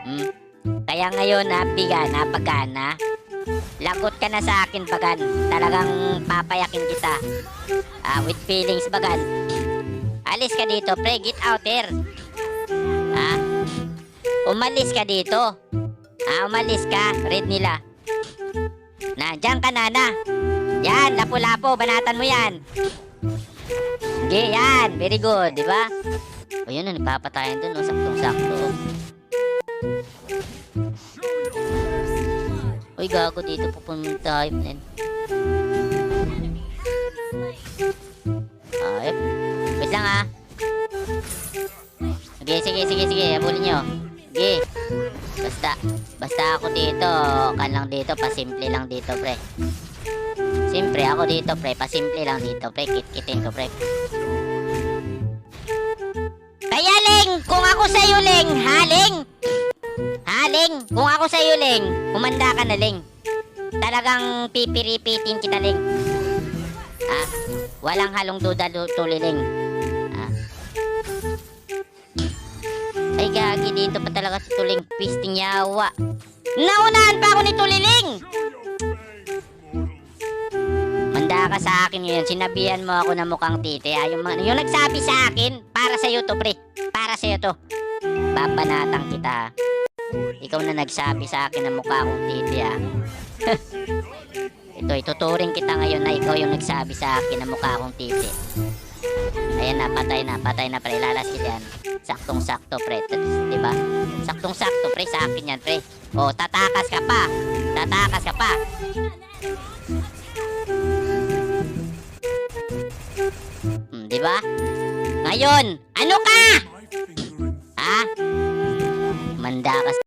Hmm? Kaya ngayon, Bigan, Pagan, lagot ka na sa akin, Bagan. Talagang papayakin kita. With feelings, Bagan. Alis ka dito, pre. Get out here. Umalis ka dito. Umalis ka. Read nila. Diyan ka na. Yan, lapo-lapo. Banatan mo yan. Okay, yan. Very good, di ba? O yun, nagpapatayan dun. Saktong-sakto. Uy, gago dito. Pupunta tayo. Ayop. Wait lang, Sige. Habulin nyo. Sige. Basta ako dito. Kan lang dito. Pasimple lang dito, pre. Siyempre, ako dito, pre. Pasimple lang dito, pre. Kit-kitin ko, pre. Kaya, Leng! Kung ako sa'yo, Leng! Leng! Kung ako sa'yo, Leng! Kumanda ka na, Leng. Talagang pipiripitin kita, Leng. Walang halong duda tuloy, Leng. Ay, gagi, dito pa talaga si Tuling. Pisting yawa. Naunahan pa ako ni Tuliling! Manda ka sa akin ngayon. Sinabihan mo ako na mukhang titi. Yung nagsabi sa akin, para sa'yo to, pre. Para sa'yo to. Babanatang kita. Ikaw na nagsabi sa akin na mukha akong titi, Ito, ituturing kita ngayon na ikaw yung nagsabi sa akin na mukha akong titi. Ayan na, patay na, pre. Lalas kita yan. Saktong-sakto, pre. Diba? Saktong-sakto, pre. Sa akin yan, pre. O, tatakas ka pa. Diba? Ngayon, ano ka? Manda ka